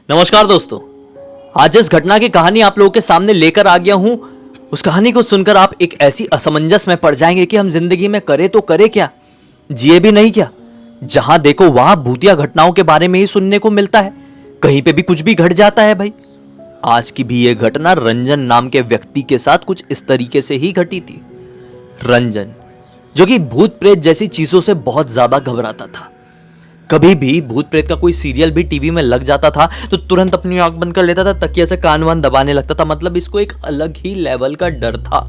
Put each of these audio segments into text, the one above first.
नमस्कार दोस्तों। आज जिस घटना की कहानी आप लोगों के सामने लेकर आ गया हूं, उस कहानी को सुनकर आप एक ऐसी असमंजस में पड़ जाएंगे कि हम जिंदगी में करें तो करें क्या, जिए भी नहीं क्या। जहां देखो वहां भूतिया घटनाओं के बारे में ही सुनने को मिलता है, कहीं पे भी कुछ भी घट जाता है भाई। आज की भी यह घटना रंजन नाम के व्यक्ति के साथ कुछ इस तरीके से ही घटी थी। रंजन, जो कि भूत प्रेत जैसी चीजों से बहुत ज्यादा घबराता था। कभी भी भूत प्रेत का कोई सीरियल भी टीवी में लग जाता था तो तुरंत अपनी आंख बंद कर लेता था, तकिया से कान वान दबाने लगता था। मतलब इसको एक अलग ही लेवल का डर था।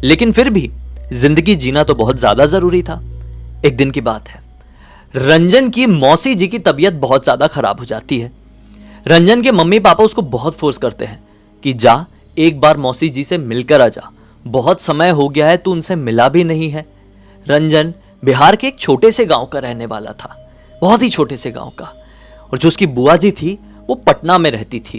लेकिन फिर भी जिंदगी जीना तो बहुत ज्यादा जरूरी था। एक दिन की बात है, रंजन की मौसी जी की तबीयत बहुत ज्यादा खराब हो जाती है। रंजन के मम्मी पापा उसको बहुत फोर्स करते हैं कि जा एक बार मौसी जी से मिलकर आ जा, बहुत समय हो गया है, तू उनसे मिला भी नहीं है। रंजन बिहार के एक छोटे से गांव का रहने वाला था, बहुत ही छोटे से गांव का। और जो उसकी बुआ जी थी वो पटना में रहती थी।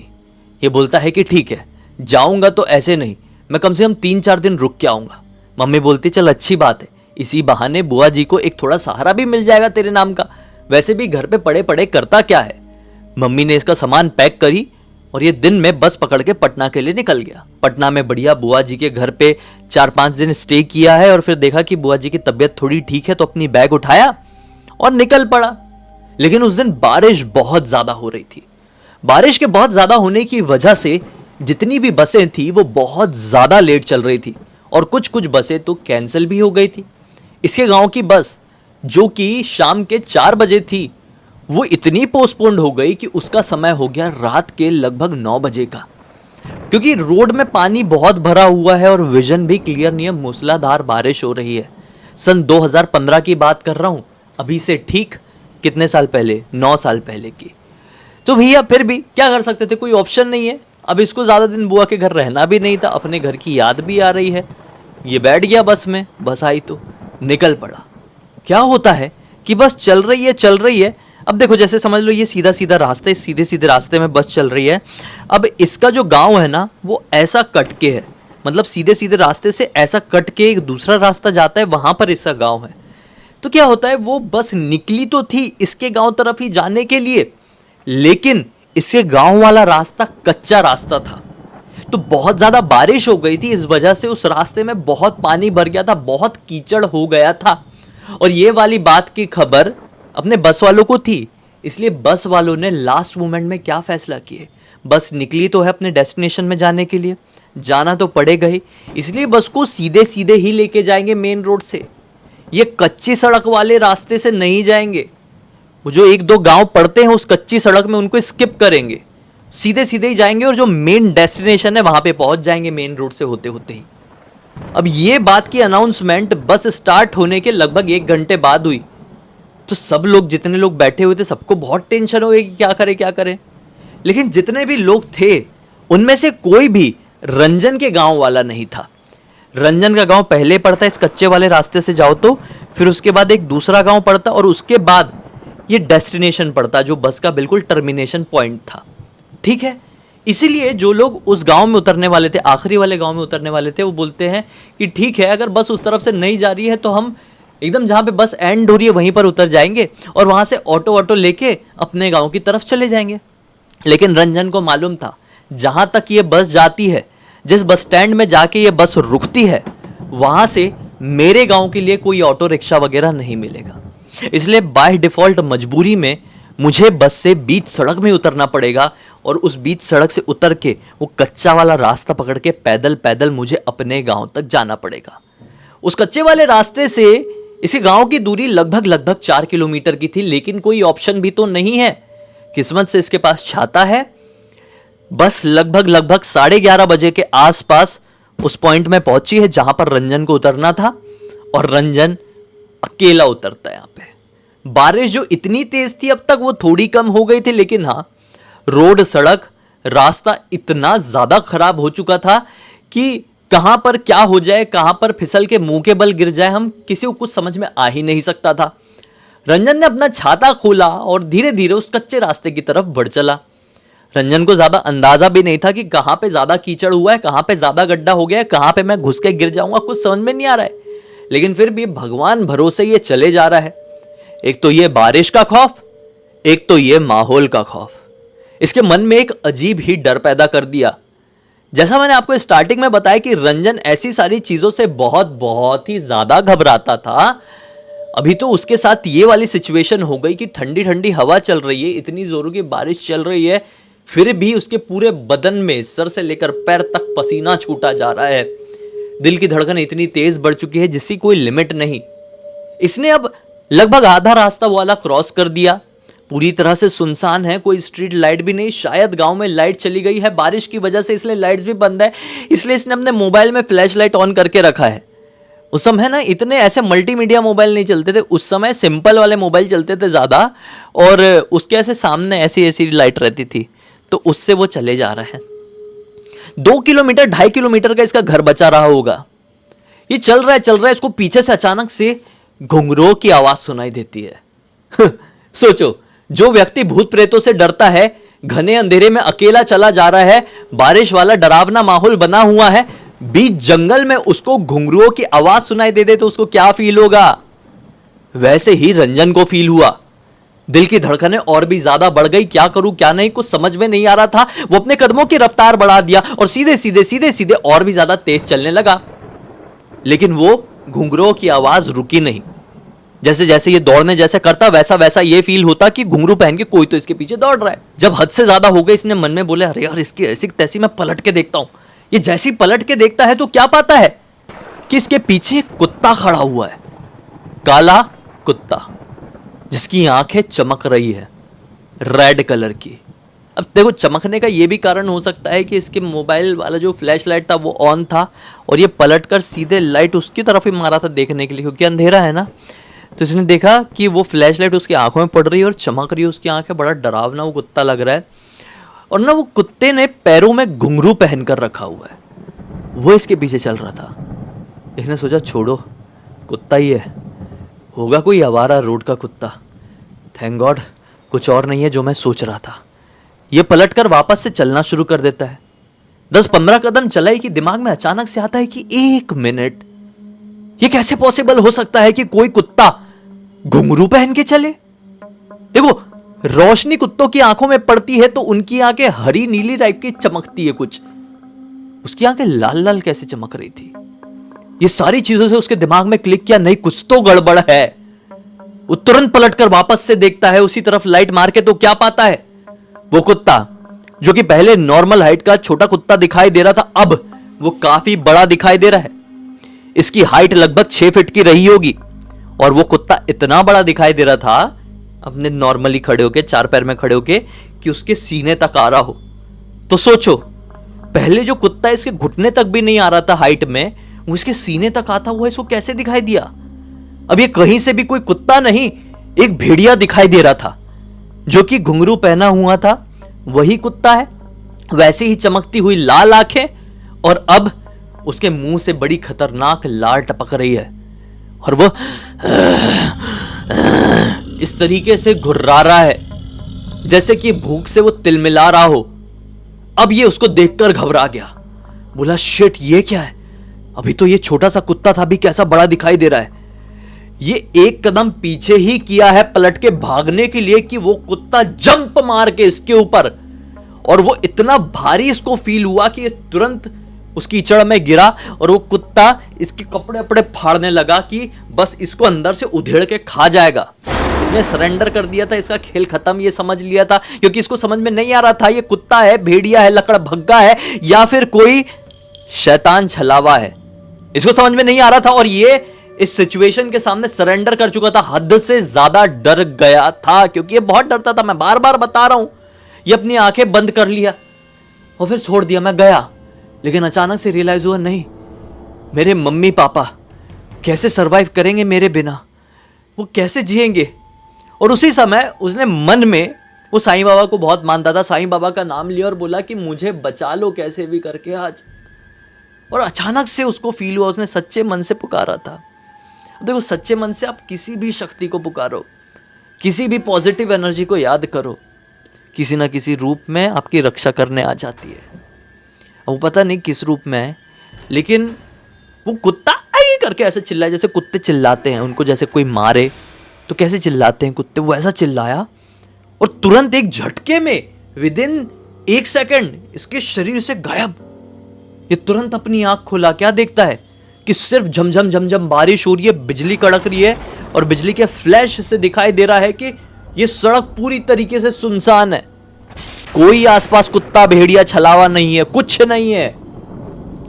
ये बोलता है कि ठीक है जाऊंगा तो ऐसे नहीं, मैं कम से कम 3-4 दिन रुक के आऊंगा। मम्मी बोलती चल अच्छी बात है, इसी बहाने बुआ जी को एक थोड़ा सहारा भी मिल जाएगा तेरे नाम का, वैसे भी घर पे पड़े पड़े करता क्या है। मम्मी ने इसका सामान पैक करी और ये दिन में बस पकड़ के पटना के लिए निकल गया। पटना में बढ़िया बुआ जी के घर पे 4-5 दिन स्टे किया है और फिर देखा कि बुआ जी की तबीयत थोड़ी ठीक है तो अपनी बैग उठाया और निकल पड़ा। लेकिन उस दिन बारिश बहुत ज्यादा हो रही थी। बारिश के बहुत ज्यादा होने की वजह से जितनी भी बसें थी वो बहुत ज्यादा लेट चल रही थी और कुछ कुछ बसें तो कैंसिल भी हो गई थी। इसके गांव की बस जो कि शाम के 4 बजे थी वो इतनी पोस्टपोन्ड हो गई कि उसका समय हो गया रात के लगभग 9 बजे का। क्योंकि रोड में पानी बहुत भरा हुआ है और विजन भी क्लियर नहीं है, मूसलाधार बारिश हो रही है। सन 2015 की बात कर रहा हूं, अभी से ठीक कितने साल पहले, 9 साल पहले की। तो भैया फिर भी क्या कर सकते थे, कोई ऑप्शन नहीं है। अब इसको ज्यादा दिन बुआ के घर रहना भी नहीं था, अपने घर की याद भी आ रही है। ये बैठ गया बस में, बस आई तो निकल पड़ा। क्या होता है कि बस चल रही है चल रही है। अब देखो जैसे समझ लो ये सीधा सीधा रास्ता है, सीधे सीधे रास्ते में बस चल रही है। अब इसका जो गांव है ना वो ऐसा कट के है, मतलब सीधे सीधे रास्ते से ऐसा कट के एक दूसरा रास्ता जाता है, वहां पर इसका गांव है। तो क्या होता है वो बस निकली तो थी इसके गांव तरफ ही जाने के लिए, लेकिन इसके गांव वाला रास्ता कच्चा रास्ता था। तो बहुत ज्यादा बारिश हो गई थी, इस वजह से उस रास्ते में बहुत पानी भर गया था, बहुत कीचड़ हो गया था। और ये वाली बात की खबर अपने बस वालों को थी, इसलिए बस वालों ने लास्ट मोमेंट में क्या फैसला किए, बस निकली तो है अपने डेस्टिनेशन में जाने के लिए, जाना तो पड़ेगा ही, इसलिए बस को सीधे सीधे ही लेके जाएंगे मेन रोड से। ये कच्ची सड़क वाले रास्ते से नहीं जाएंगे। वो जो 1-2 गांव पड़ते हैं उस कच्ची सड़क में उनको स्किप करेंगे, सीधे सीधे ही जाएंगे और जो मेन डेस्टिनेशन है वहां पे पहुंच जाएंगे मेन रोड से होते होते ही। अब ये बात की अनाउंसमेंट बस स्टार्ट होने के लगभग 1 घंटे बाद हुई। तो सब लोग, जितने लोग बैठे हुए थे, सबको बहुत टेंशन हो गई कि क्या करें क्या करें। लेकिन जितने भी लोग थे उनमें से कोई भी रंजन के गांव वाला नहीं था। रंजन का गांव पहले पड़ता है इस कच्चे वाले रास्ते से जाओ तो, फिर उसके बाद एक दूसरा गांव पड़ता और उसके बाद ये डेस्टिनेशन पड़ता जो बस का बिल्कुल टर्मिनेशन पॉइंट था। ठीक है, इसीलिए जो लोग उस गांव में उतरने वाले थे, आखिरी वाले गांव में उतरने वाले थे, वो बोलते हैं कि ठीक है अगर बस उस तरफ से नहीं जा रही है तो हम एकदम जहां पे बस एंड हो रही है वहीं पर उतर जाएंगे और वहां से ऑटो लेके अपने गांव की तरफ चले जाएंगे। लेकिन रंजन को मालूम था जहां तक ये बस जाती है, जिस बस स्टैंड में जाके ये बस रुकती है, वहां से मेरे गांव के लिए कोई ऑटो रिक्शा वगैरह नहीं मिलेगा। इसलिए बाय डिफॉल्ट मजबूरी में मुझे बस से बीच सड़क में उतरना पड़ेगा और उस बीच सड़क से उतर के वो कच्चा वाला रास्ता पकड़ के पैदल पैदल मुझे अपने गांव तक जाना पड़ेगा। उस कच्चे वाले रास्ते से इसी गांव की दूरी लगभग 4 किलोमीटर की थी, लेकिन कोई ऑप्शन भी तो नहीं है। किस्मत से इसके पास छाता है। बस लगभग 11:30 बजे के आसपास उस पॉइंट में पहुंची है जहां पर रंजन को उतरना था और रंजन अकेला उतरता है। यहां पे बारिश जो इतनी तेज थी अब तक वो थोड़ी कम हो गई थी, लेकिन हाँ रोड, सड़क, रास्ता इतना ज्यादा खराब हो चुका था कि कहां पर क्या हो जाए, कहां पर फिसल के मुंह के बल गिर जाए, हम किसी को कुछ समझ में आ ही नहीं सकता था। रंजन ने अपना छाता खोला और धीरे धीरे उस कच्चे रास्ते की तरफ बढ़ चला। रंजन को ज्यादा अंदाजा भी नहीं था कि कहां पे ज्यादा कीचड़ हुआ है, कहां पे ज्यादा गड्ढा हो गया है, कहां पे मैं घुस के गिर जाऊंगा, कुछ समझ में नहीं आ रहा है। लेकिन फिर भी भगवान भरोसे ये चले जा रहा है। एक तो ये बारिश का खौफ, एक तो ये माहौल का खौफ। इसके मन में एक अजीब ही डर पैदा कर दिया। जैसा मैंने आपको स्टार्टिंग में बताया कि रंजन ऐसी सारी चीजों से बहुत बहुत ही ज्यादा घबराता था, अभी तो उसके साथ ये वाली सिचुएशन हो गई कि ठंडी ठंडी हवा चल रही है, इतनी जोरों की बारिश चल रही है, फिर भी उसके पूरे बदन में सर से लेकर पैर तक पसीना छूटा जा रहा है। दिल की धड़कन इतनी तेज बढ़ चुकी है जिसकी कोई लिमिट नहीं। इसने अब लगभग आधा रास्ता वाला क्रॉस कर दिया। पूरी तरह से सुनसान है, कोई स्ट्रीट लाइट भी नहीं, शायद गांव में लाइट चली गई है बारिश की वजह से, इसलिए लाइट्स भी बंद है, इसलिए इसने अपने मोबाइल में फ्लैश लाइट ऑन करके रखा है। उस समय ना इतने ऐसे मल्टीमीडिया मोबाइल नहीं चलते थे, उस समय सिंपल वाले मोबाइल चलते थे ज़्यादा, और उसके ऐसे सामने ऐसी ऐसी लाइट रहती थी, तो उससे वो चले जा रहे हैं। 2 किलोमीटर 2.5 किलोमीटर का इसका घर बचा रहा होगा। ये चल रहा है, इसको पीछे से अचानक से घुंघरूओं की आवाज सुनाई देती है। सोचो, जो व्यक्ति भूत प्रेतों से डरता है, घने अंधेरे में अकेला चला जा रहा है, बारिश वाला डरावना माहौल बना हुआ है, बीच जंगल में उसको घुंघरूओं की आवाज सुनाई दे दे तो उसको क्या फील होगा? वैसे ही रंजन को फील हुआ। दिल की धड़कनें और भी ज्यादा बढ़ गई। क्या करूं क्या नहीं कुछ समझ में नहीं आ रहा था। वो अपने कदमों की रफ्तार बढ़ा दिया और सीधे सीधे और भी ज्यादा तेज चलने लगा। लेकिन वो घुंघरूओं की आवाज रुकी नहीं। जैसे जैसे ये दौड़ने जैसे करता वैसा वैसा ये फील होता कि घुंघरू पहन के कोई तो इसके पीछे दौड़ रहा है। जब हद से ज्यादा हो गई, इसने मन में बोले, अरे यार इसकी ऐसी तैसी मैं पलट के देखता हूं। ये जैसी पलट के देखता है तो क्या पाता है कि इसके पीछे एक कुत्ता खड़ा हुआ है, काला कुत्ता जिसकी आंखें चमक रही है रेड कलर की। अब देखो, चमकने का ये भी कारण हो सकता है कि इसके मोबाइल वाला जो फ्लैश लाइट था वो ऑन था और ये पलटकर सीधे लाइट उसकी तरफ ही मारा था देखने के लिए, क्योंकि अंधेरा है ना। तो इसने देखा कि वो फ्लैश लाइट उसकी आंखों में पड़ रही है और चमक रही है उसकी आंखें। बड़ा डरावना वो कुत्ता लग रहा है। और ना वो कुत्ते ने पैरों में घुंघरू पहन कर रखा हुआ है, वो इसके पीछे चल रहा था। इसने सोचा छोड़ो, कुत्ता ही है, होगा कोई आवारा रोड का कुत्ता। थैंक गॉड कुछ और नहीं है जो मैं सोच रहा था। ये पलटकर वापस से चलना शुरू कर देता है। 10-15 कदम चला ही कि दिमाग में अचानक से आता है कि 1 मिनट, ये कैसे पॉसिबल हो सकता है कि कोई कुत्ता घुंघरू पहन के चले? देखो, रोशनी कुत्तों की आंखों में पड़ती है तो उनकी आंखें हरी नीली टाइप की चमकती है कुछ, उसकी आंखें लाल लाल कैसे चमक रही थी? ये सारी चीजों से उसके दिमाग में क्लिक किया, नहीं कुछ तो गड़बड़ है। वो तुरंत पलटकर वापस से देखता है उसी तरफ लाइट मार के, तो क्या पाता है? वो कुत्ता जो कि पहले नॉर्मल हाइट का छोटा कुत्ता दिखाई दे रहा था, अब वो काफी बड़ा दिखाई दे रहा है। इसकी हाइट लगभग 6 फीट की रही होगी और वो कुत्ता इतना बड़ा दिखाई दे रहा था अपने नॉर्मली खड़े होके, 4 पैर में खड़े होके, कि उसके सीने तक आ रहा हो। तो सोचो, पहले जो कुत्ता इसके घुटने तक भी नहीं आ रहा था हाइट में, वो इसके सीने तक आता हुआ इसको कैसे दिखाई दिया? अब ये कहीं से भी कोई कुत्ता नहीं, एक भेड़िया दिखाई दे रहा था जो कि घुंघरू पहना हुआ था। वही कुत्ता है, वैसे ही चमकती हुई लाल आंखें, और अब उसके मुंह से बड़ी खतरनाक लार टपक रही है और वो इस तरीके से घुर्रा रहा है जैसे कि भूख से वो तिलमिला रहा हो। अब ये उसको देखकर घबरा गया, बोला शिट ये क्या है? अभी तो ये छोटा सा कुत्ता था, अभी कैसा बड़ा दिखाई दे रहा है। ये एक कदम पीछे ही किया है पलट के भागने के लिए कि वो कुत्ता जंप मार के इसके ऊपर, और वो इतना भारी इसको फील हुआ कि ये तुरंत उस कीचड़ में गिरा और वो कुत्ता इसके कपड़े अपड़े फाड़ने लगा कि बस इसको अंदर से उधेड़ के खा जाएगा। इसने सरेंडर कर दिया था, इसका खेल खत्म ये समझ लिया था, क्योंकि इसको समझ में नहीं आ रहा था ये कुत्ता है, भेड़िया है, लकड़ भग्गा है, या फिर कोई शैतान छलावा है। इसको समझ में नहीं आ रहा था और ये इस सिचुएशन के सामने सरेंडर कर चुका था। हद से ज्यादा डर गया था, क्योंकि ये बहुत डरता था, मैं बार बार बता रहा हूं। ये अपनी आंखें बंद कर लिया और फिर छोड़ दिया। मैं गया, लेकिन अचानक से रियलाइज हुआ, नहीं मेरे मम्मी पापा कैसे सरवाइव करेंगे मेरे बिना, वो कैसे जिएंगे? और उसी समय उसने मन में, वो साईं बाबा को बहुत मानता था, साईं बाबा का नाम लिया और बोला कि मुझे बचा लो कैसे भी करके आज। और अचानक से उसको फील हुआ, उसने सच्चे मन से पुकारा था। देखो, सच्चे मन से आप किसी भी शक्ति को पुकारो, किसी भी पॉजिटिव एनर्जी को याद करो, किसी ना किसी रूप में आपकी रक्षा करने आ जाती है। वो पता नहीं किस रूप में है, लेकिन वो कुत्ता आई करके ऐसे चिल्लाया जैसे कुत्ते चिल्लाते हैं, उनको जैसे कोई मारे तो कैसे चिल्लाते हैं कुत्ते, वो ऐसा चिल्लाया और तुरंत एक झटके में विद इन 1 सेकंड इसके शरीर से गायब। ये तुरंत अपनी आंख खोला, क्या देखता है कि सिर्फ झमझम झमझम बारिश हो रही है, बिजली कड़क रही है और बिजली के फ्लैश से दिखाई दे रहा है कि ये सड़क पूरी तरीके से सुनसान है। कोई आसपास कुत्ता भेड़िया छलावा नहीं है, कुछ नहीं है।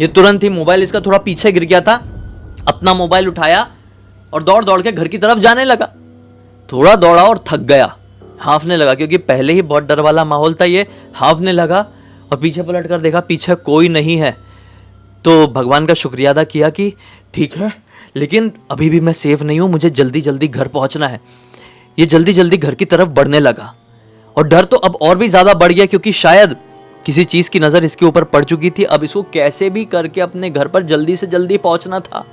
ये तुरंत ही मोबाइल इसका थोड़ा पीछे गिर गया था, अपना मोबाइल उठाया और दौड़ दौड़ के घर की तरफ जाने लगा। थोड़ा दौड़ा और थक गया, हांफने लगा, क्योंकि पहले ही बहुत डर वाला माहौल था। ये हांफने लगा और पीछे पलट कर देखा, पीछे कोई नहीं है। तो भगवान का शुक्रिया अदा किया कि ठीक है, लेकिन अभी भी मैं सेफ नहीं हूं, मुझे जल्दी जल्दी घर पहुंचना है। ये जल्दी जल्दी घर की तरफ बढ़ने लगा और डर तो अब और भी ज्यादा बढ़ गया, क्योंकि शायद किसी चीज की नजर इसके ऊपर पड़ चुकी थी। अब इसको कैसे भी करके अपने घर पर जल्दी से जल्दी पहुंचना था।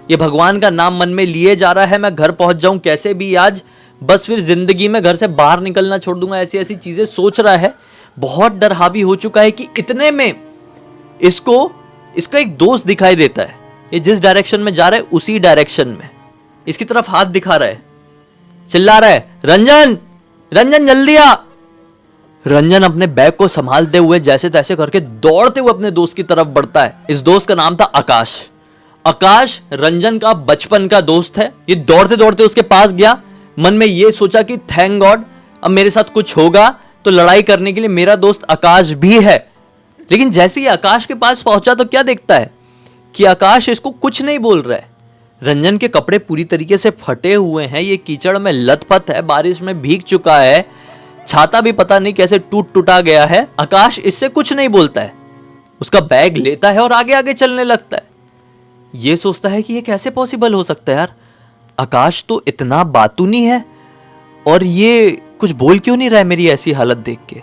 ये भगवान का नाम मन में लिए जा रहा है, मैं घर पहुंच जाऊं कैसे भी आज, बस फिर जिंदगी में घर से बाहर निकलना छोड़ दूंगा, ऐसी ऐसी चीजें सोच रहा है। बहुत डर हावी हो चुका है कि इतने में इसको इसका एक दोस्त दिखाई देता है। ये जिस डायरेक्शन में जा रहा है उसी डायरेक्शन में इसकी तरफ हाथ दिखा रहा है, चिल्ला रहा है, रंजन रंजन जल्दी आ। रंजन अपने बैग को संभालते हुए जैसे तैसे करके दौड़ते हुए अपने दोस्त की तरफ बढ़ता है। इस दोस्त का नाम था आकाश। आकाश रंजन का बचपन का दोस्त है। ये दौड़ते दौड़ते उसके पास गया, मन में ये सोचा कि थैंक गॉड अब मेरे साथ कुछ होगा तो लड़ाई करने के लिए मेरा दोस्त आकाश भी है। लेकिन जैसे ही आकाश के पास पहुंचा तो क्या देखता है कि आकाश इसको कुछ नहीं बोल रहा है। रंजन के कपड़े पूरी तरीके से फटे हुए हैं, ये कीचड़ में लथपथ है, बारिश में भीग चुका है, छाता भी पता नहीं कैसे टूट टूटा गया है। आकाश इससे कुछ नहीं बोलता है, उसका बैग लेता है और आगे आगे चलने लगता है। ये सोचता है कि ये कैसे पॉसिबल हो सकता है यार, आकाश तो इतना बातूनी है और ये कुछ बोल क्यों नहीं रहा है मेरी ऐसी हालत देख के।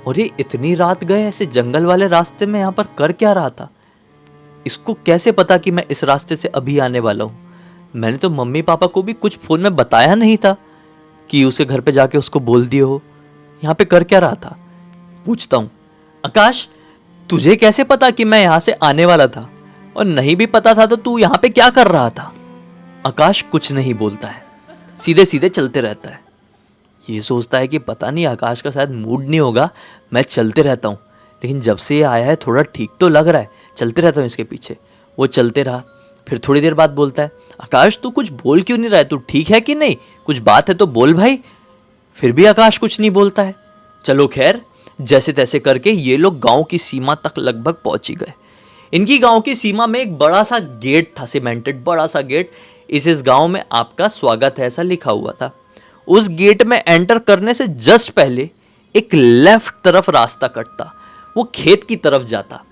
और ये इतनी रात गए ऐसे जंगल वाले रास्ते में यहां पर कर क्या रहा था। इसको कैसे पता कि मैं इस रास्ते से अभी आने वाला हूं। मैंने तो मम्मी पापा को भी कुछ फोन में बताया नहीं था कि उसे घर पे जाके उसको बोल दिए हो। यहां पे कर क्या रहा था। पूछता हूं, आकाश तुझे कैसे पता कि मैं यहां से आने वाला था, और नहीं भी पता था तो तू यहां पे क्या कर रहा था। आकाश कुछ नहीं बोलता है, सीधे सीधे चलते रहता है। ये सोचता है कि पता नहीं आकाश का शायद मूड नहीं होगा, मैं चलते रहता हूं। लेकिन जब से ये आया है थोड़ा ठीक तो लग रहा है, चलते रहता हूं इसके पीछे। वो चलते रहा, फिर थोड़ी देर बाद बोलता है, आकाश तू कुछ बोल क्यों नहीं रहा है, तू ठीक है कि नहीं, कुछ बात है तो बोल भाई। फिर भी आकाश कुछ नहीं बोलता है। चलो खैर, जैसे तैसे करके ये लोग गांव की सीमा तक लगभग पहुंच ही गए। इनकी गांव की सीमा में एक बड़ा सा गेट था, सीमेंटेड बड़ा सा गेट। इस गांव में आपका स्वागत है ऐसा लिखा हुआ था। उस गेट में एंटर करने से जस्ट पहले एक लेफ्ट तरफ रास्ता कटता, वो खेत की तरफ जाता।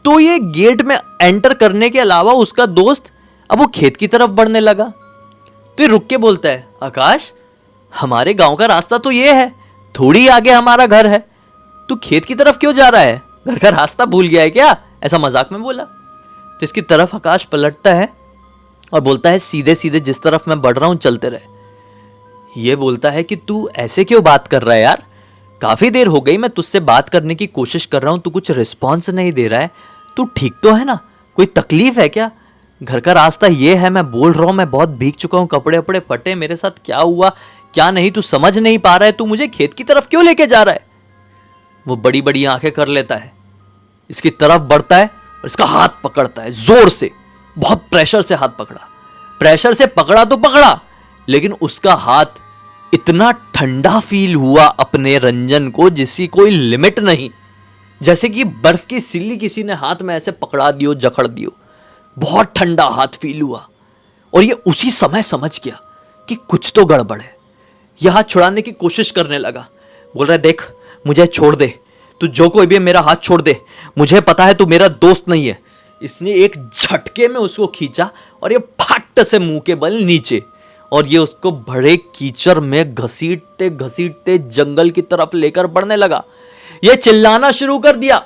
तो ये गेट में एंटर करने के अलावा उसका दोस्त अब वो खेत की तरफ बढ़ने लगा। तो ये रुक के बोलता है, आकाश हमारे गांव का रास्ता तो ये है, थोड़ी आगे हमारा घर है, तू खेत की तरफ क्यों जा रहा है, घर का रास्ता भूल गया है क्या, ऐसा मजाक में बोला। तो इसकी तरफ आकाश पलटता है और बोलता है, सीधे सीधे जिस तरफ मैं बढ़ रहा हूं चलते रहे। ये बोलता है कि तू ऐसे क्यों बात कर रहा है यार, काफी देर हो गई मैं तुझसे बात करने की कोशिश कर रहा हूं, तू कुछ रिस्पॉन्स नहीं दे रहा है, तू ठीक तो है ना, कोई तकलीफ है क्या, घर का रास्ता ये है, मैं बोल रहा हूं, मैं बहुत भीग चुका हूं, कपड़े वपड़े फटे, मेरे साथ क्या हुआ क्या नहीं तू समझ नहीं पा रहा है, तू मुझे खेत की तरफ क्यों लेके जा रहा है। वो बड़ी बड़ी आंखें कर लेता है, इसकी तरफ बढ़ता है और इसका हाथ पकड़ता है जोर से, बहुत प्रेशर से हाथ पकड़ा। प्रेशर से पकड़ा तो पकड़ा, लेकिन उसका हाथ इतना ठंडा फील हुआ अपने रंजन को जिसकी कोई लिमिट नहीं, जैसे कि बर्फ की सिल्ली किसी ने हाथ में ऐसे पकड़ा दियो, जकड़ दियो। बहुत ठंडा हाथ फील हुआ और ये उसी समय समझ गया कि कुछ तो गड़बड़ है। यह हाथ छुड़ाने की कोशिश करने लगा, बोल रहा है, देख मुझे छोड़ दे, तू जो कोई भी मेरा हाथ छोड़ दे, मुझे पता है तू मेरा दोस्त नहीं है। इसने एक झटके में उसको खींचा और ये फट से मुंह के बल नीचे, और ये उसको बड़े कीचड़ में घसीटते घसीटते जंगल की तरफ लेकर बढ़ने लगा। ये चिल्लाना शुरू कर दिया,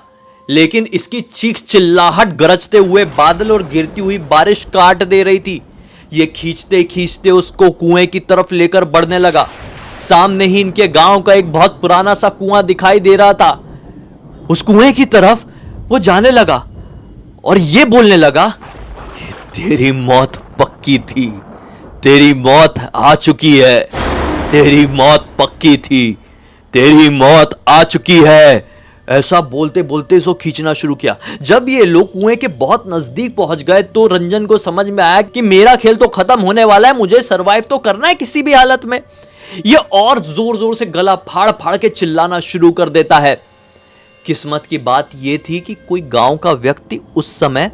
लेकिन इसकी चीख चिल्लाहट गरजते हुए बादल और गिरती हुई बारिश काट दे रही थी। ये खींचते खींचते उसको कुएं की तरफ लेकर बढ़ने लगा। सामने ही इनके गांव का एक बहुत पुराना सा कुआं दिखाई दे रहा था। उस कुएं की तरफ वो जाने लगा और ये बोलने लगा, तेरी मौत पक्की थी, तेरी मौत आ चुकी है, तेरी मौत पक्की थी, तेरी मौत आ चुकी है। ऐसा बोलते बोलते इसको खींचना शुरू किया। जब ये लोग कुएं के बहुत नजदीक पहुंच गए तो रंजन को समझ में आया कि मेरा खेल तो खत्म होने वाला है, मुझे सरवाइव तो करना है किसी भी हालत में। ये और जोर जोर से गला फाड़ फाड़ के चिल्लाना शुरू कर देता है। किस्मत की बात यह थी कि कोई गांव का व्यक्ति उस समय,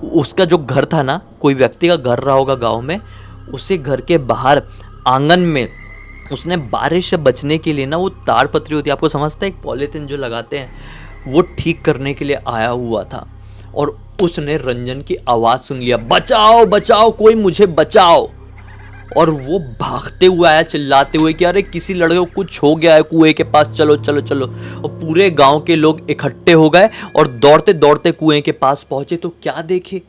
उसका जो घर था ना, कोई व्यक्ति का घर रहा होगा गांव में, उसे घर के बाहर आंगन में उसने बारिश से बचने के लिए ना, वो ताड़ पत्री होती है, आपको समझता है, एक पॉलीथिन जो लगाते हैं, वो ठीक करने के लिए आया हुआ था। और उसने रंजन की आवाज़ सुन लिया, बचाओ बचाओ, कोई मुझे बचाओ। और वो भागते हुए आया चिल्लाते हुए कि अरे किसी लड़के को कुछ हो गया है, कुएं के पास चलो चलो चलो। और पूरे गांव के लोग इकट्ठे हो गए और दौड़ते दौड़ते कुएं के पास पहुंचे तो क्या देखे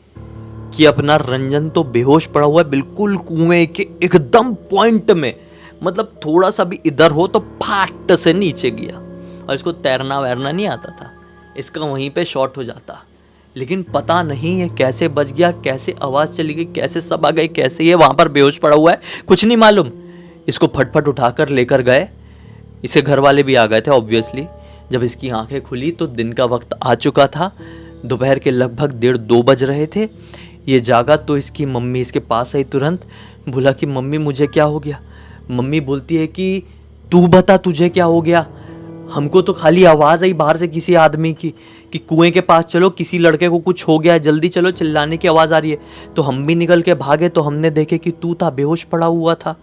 कि अपना रंजन तो बेहोश पड़ा हुआ है, बिल्कुल कुएं के एकदम पॉइंट में। मतलब थोड़ा सा भी इधर हो तो फाट से नीचे गया। और इसको तैरना वैरना नहीं आता था, इसका वहीं पे शॉर्ट हो जाता। लेकिन पता नहीं ये कैसे बच गया, कैसे आवाज़ चली गई, कैसे सब आ गए, कैसे ये वहाँ पर बेहोश पड़ा हुआ है, कुछ नहीं मालूम। इसको फटफट उठाकर लेकर गए। इसे घर वाले भी आ गए थे ऑब्वियसली। जब इसकी आंखें खुली तो दिन का वक्त आ चुका था, दोपहर के लगभग 1:30-2 बज रहे थे। ये जागा तो इसकी मम्मी इसके पास आई तुरंत। बोला कि मम्मी मुझे क्या हो गया। मम्मी बोलती है कि तू बता तुझे क्या हो गया। हमको तो खाली आवाज़ आई बाहर से किसी आदमी की कि कुएं के पास चलो, किसी लड़के को कुछ हो गया है, जल्दी चलो, चिल्लाने की आवाज़ आ रही है। तो हम भी निकल के भागे तो हमने देखे कि तू था, बेहोश पड़ा हुआ था,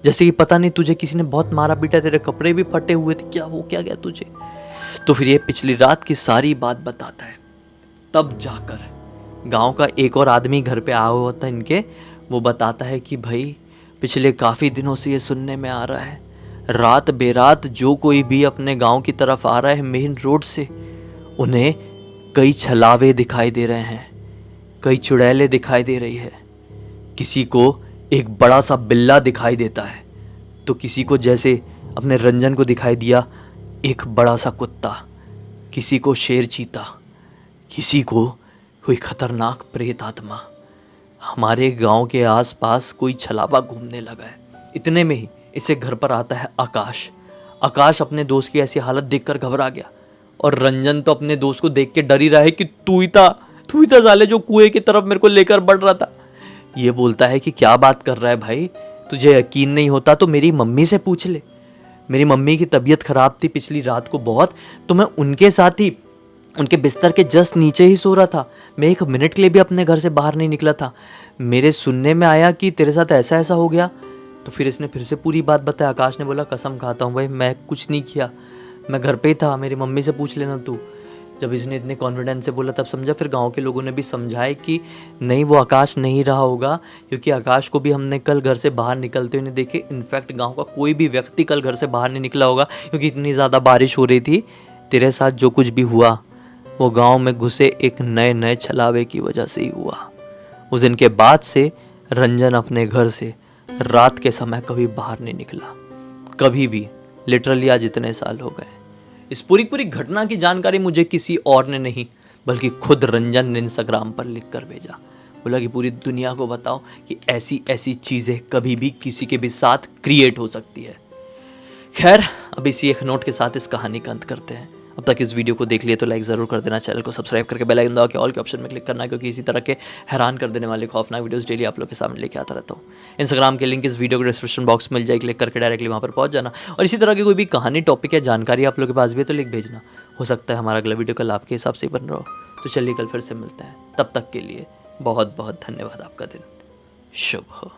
जैसे कि पता नहीं तुझे किसी ने बहुत मारा पीटा, तेरे कपड़े भी फटे हुए थे, क्या हो क्या गया तुझे। तो फिर ये पिछली रात की सारी बात बताता है। तब जाकर गांव का एक और आदमी घर पे आया हुआ था इनके, वो बताता है कि भाई पिछले काफ़ी दिनों से ये सुनने में आ रहा है, रात बेरात जो कोई भी अपने गांव की तरफ आ रहा है मेन रोड से, उन्हें कई छलावे दिखाई दे रहे हैं, कई चुड़ैलें दिखाई दे रही है। किसी को एक बड़ा सा बिल्ला दिखाई देता है, तो किसी को जैसे अपने रंजन को दिखाई दिया एक बड़ा सा कुत्ता, किसी को शेर चीता, किसी को कोई खतरनाक प्रेत आत्मा। हमारे गांव के आसपास कोई छलावा घूमने लगा है। इतने में ही इसे घर पर आता है आकाश। आकाश अपने दोस्त की ऐसी हालत देखकर घबरा गया और रंजन तो अपने दोस्त को देख के डर ही रहा है कि तू ही था साले जो कुएं की तरफ मेरे को लेकर बढ़ रहा था। ये बोलता है कि क्या बात कर रहा है भाई, तुझे यकीन नहीं होता तो मेरी मम्मी से पूछ ले। मेरी मम्मी की तबीयत खराब थी पिछली रात को बहुत, तो मैं उनके साथ ही उनके बिस्तर के जस्ट नीचे ही सो रहा था। मैं 1 मिनट के लिए भी अपने घर से बाहर नहीं निकला था। मेरे सुनने में आया कि तेरे साथ ऐसा ऐसा हो गया। तो फिर इसने फिर से पूरी बात बताया। आकाश ने बोला कसम खाता हूँ भाई मैं कुछ नहीं किया, मैं घर पे ही था, मेरी मम्मी से पूछ लेना तू। जब इसने इतने कॉन्फिडेंस से बोला तब समझा। फिर गांव के लोगों ने भी समझाया कि नहीं वो आकाश नहीं रहा होगा, क्योंकि आकाश को भी हमने कल घर से बाहर निकलते हुए नहीं देखे। इनफैक्ट गांव का कोई भी व्यक्ति कल घर से बाहर नहीं निकला होगा, क्योंकि इतनी ज़्यादा बारिश हो रही थी। तेरे साथ जो कुछ भी हुआ वो गांव में घुसे एक नए नए छलावे की वजह से ही हुआ। उस दिन के बाद से रंजन अपने घर से रात के समय कभी बाहर नहीं निकला, कभी भी। लिटरली आज इतने साल हो गए। इस पूरी घटना की जानकारी मुझे किसी और ने नहीं बल्कि खुद रंजन ने इंस्टाग्राम पर लिख कर भेजा। बोला कि पूरी दुनिया को बताओ कि ऐसी ऐसी चीज़ें कभी भी किसी के भी साथ क्रिएट हो सकती है। खैर अब इसी एक नोट के साथ इस कहानी का अंत करते हैं। अब तक इस वीडियो को देख लिए तो लाइक ज़रूर कर देना, चैनल को सब्सक्राइब करके बेल आइकन दबा के ऑल के ऑप्शन में क्लिक करना, क्योंकि इसी तरह के हैरान कर देने वाले खौफनाक वीडियोस डेली आप लोग के सामने लेके आता रहता हूँ। इंस्टाग्राम के लिंक इस वीडियो के डिस्क्रिप्शन बॉक्स में मिल जाए, क्लिक करके डायरेक्टली वहाँ पर पहुँच जाना। और इसी तरह की कोई भी कहानी, टॉपिक या जानकारी आप लोग के पास भी है तो लिख भेजना। हो सकता है हमारा अगला वीडियो कल आपके हिसाब से बन रहा हो। तो चलिए कल फिर से मिलते हैं, तब तक के लिए बहुत बहुत धन्यवाद। आपका दिन शुभ हो।